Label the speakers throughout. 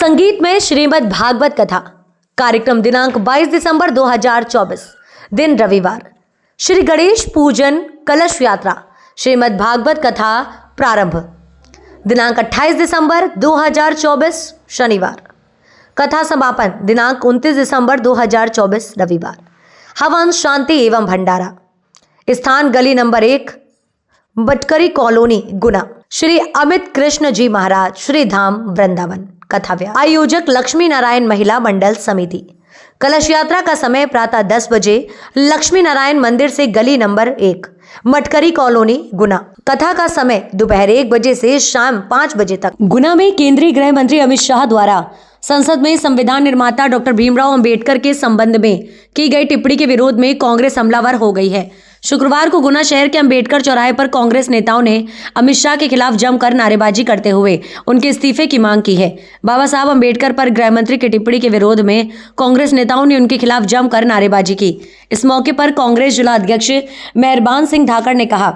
Speaker 1: संगीत में श्रीमद् भागवत कथा कार्यक्रम दिनांक 22 दिसंबर 2024 दिन रविवार। श्री गणेश पूजन कलश यात्रा श्रीमद् भागवत कथा प्रारंभ दिनांक 28 दिसंबर 2024 शनिवार। कथा समापन दिनांक 29 दिसंबर 2024 रविवार। हवन शांति एवं भंडारा। स्थान गली नंबर 1 बटकरी कॉलोनी गुना। श्री अमित कृष्ण जी महाराज श्री धाम वृंदावन। कथा व्यास आयोजक लक्ष्मी नारायण महिला मंडल समिति। कलश यात्रा का समय प्रातः 10 बजे लक्ष्मी नारायण मंदिर से गली नंबर 1 मटकरी कॉलोनी गुना। कथा का समय दोपहर 1 बजे से शाम 5 बजे तक। गुना में केंद्रीय गृह मंत्री अमित शाह द्वारा संसद में संविधान निर्माता डॉक्टर भीमराव अंबेडकर के संबंध में की गई टिप्पणी के विरोध में कांग्रेस हमलावर हो गई है। शुक्रवार को गुना शहर के अंबेडकर चौराहे पर कांग्रेस नेताओं ने अमित शाह के खिलाफ जमकर नारेबाजी करते हुए उनके इस्तीफे की मांग की है। बाबा साहब अंबेडकर पर गृह मंत्री की टिप्पणी के विरोध में कांग्रेस नेताओं ने उनके खिलाफ जमकर नारेबाजी की। इस मौके पर कांग्रेस जिला अध्यक्ष मेहरबान सिंह धाकड़ ने कहा,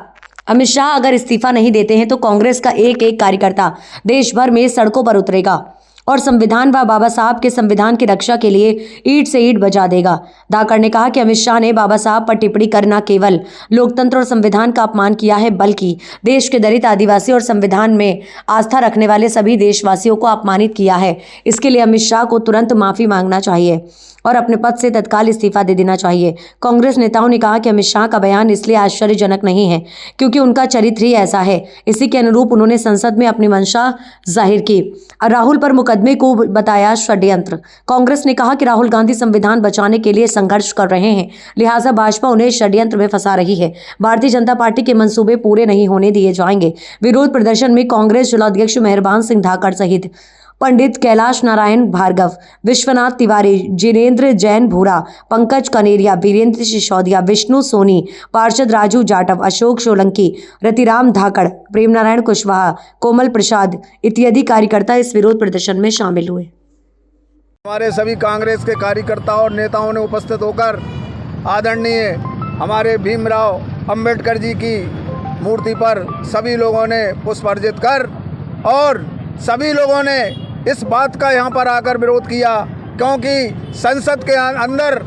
Speaker 1: अमित शाह अगर इस्तीफा नहीं देते हैं तो कांग्रेस का एक एक कार्यकर्ता देश भर में सड़कों पर उतरेगा और संविधान व बाबा साहब के संविधान की रक्षा के लिए ईंट से ईंट बजा देगा। धाकड़ ने कहा कि अमित शाह ने बाबा साहब पर टिप्पणी कर न केवल लोकतंत्र और संविधान का अपमान किया है बल्कि देश के दलित आदिवासी और संविधान में आस्था रखने वाले सभी देशवासियों को अपमानित किया है। इसके लिए अमित शाह को तुरंत माफी मांगना चाहिए और अपने पद से तत्काल इस्तीफा दे देना चाहिए। कांग्रेस नेताओं ने कहा कि अमित शाह का बयान इसलिए आश्चर्यजनक नहीं है क्योंकि उनका चरित्र ही ऐसा है। इसी के अनुरूप उन्होंने संसद में अपनी मंशा जाहिर की। राहुल पर मुकदमे को बताया षड्यंत्र। कांग्रेस ने कहा कि राहुल गांधी संविधान बचाने के लिए संघर्ष कर रहे हैं, लिहाजा भाजपा उन्हें षड्यंत्र में फंसा रही है। भारतीय जनता पार्टी के मंसूबे पूरे नहीं होने दिए जाएंगे। विरोध प्रदर्शन में कांग्रेस जिलाध्यक्ष मेहरबान सिंह धाकड़ सहित पंडित कैलाश नारायण भार्गव, विश्वनाथ तिवारी, जिनेन्द्र जैन भूरा, पंकज कनेरिया, वीरेंद्र सिसोदिया, विष्णु सोनी, पार्षद राजू जाटव, अशोक सोलंकी, रतिराम धाकड़, प्रेम नारायण कुशवाहा, कोमल प्रसाद इत्यादि कार्यकर्ता इस विरोध प्रदर्शन में शामिल हुए।
Speaker 2: हमारे सभी कांग्रेस के कार्यकर्ताओं और नेताओं ने उपस्थित होकर आदरणीय हमारे भीमराव अंबेडकर जी की मूर्ति पर सभी लोगों ने पुष्प अर्पित कर और सभी लोगों ने इस बात का यहाँ पर आकर विरोध किया क्योंकि संसद के अंदर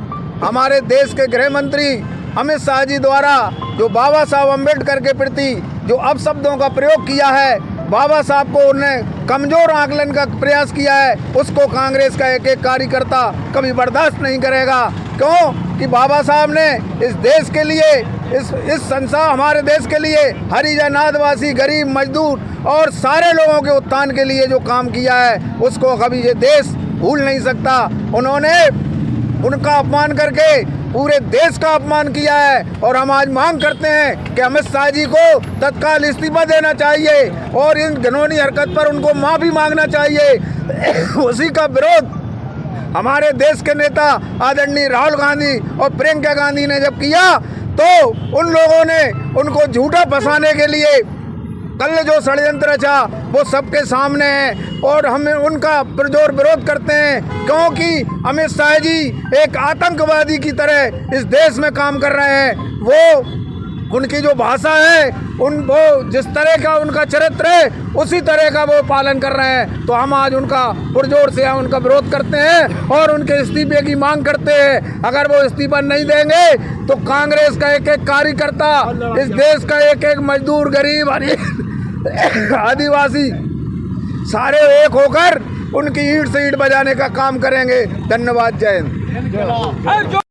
Speaker 2: हमारे देश के गृह मंत्री अमित शाह जी द्वारा जो बाबा साहब अंबेडकर के प्रति जो अपशब्दों का प्रयोग किया है, बाबा साहब को उन्हें कमज़ोर आकलन का प्रयास किया है, उसको कांग्रेस का एक एक कार्यकर्ता कभी बर्दाश्त नहीं करेगा। क्यों कि बाबा साहब ने इस देश के लिए इस संसार हमारे देश के लिए हरिजन, आदिवासी, गरीब, मजदूर और सारे लोगों के उत्थान के लिए जो काम किया है उसको कभी ये देश भूल नहीं सकता। उन्होंने उनका अपमान करके पूरे देश का अपमान किया है और हम आज मांग करते हैं कि अमित शाह जी को तत्काल इस्तीफा देना चाहिए और इन घिनौनी हरकत पर उनको माफ़ी मांगना चाहिए। उसी का विरोध हमारे देश के नेता आदरणीय राहुल गांधी और प्रियंका गांधी ने जब किया तो उन लोगों ने उनको झूठा फंसाने के लिए कल जो षड्यंत्र रचा वो सबके सामने है और हम उनका पुरजोर विरोध करते हैं क्योंकि अमित शाह जी एक आतंकवादी की तरह इस देश में काम कर रहे हैं। वो उनकी जो भाषा है वो जिस तरह का उनका चरित्र है उसी तरह का वो पालन कर रहे हैं। तो हम आज उनका पुरजोर से उनका विरोध करते हैं और उनके इस्तीफे की मांग करते हैं। अगर वो इस्तीफा नहीं देंगे तो कांग्रेस का एक एक कार्यकर्ता, इस देश का एक एक मजदूर, गरीब, आदिवासी सारे एक होकर उनकी ईंट से ईंट बजाने का काम करेंगे। धन्यवाद। जय हिंद।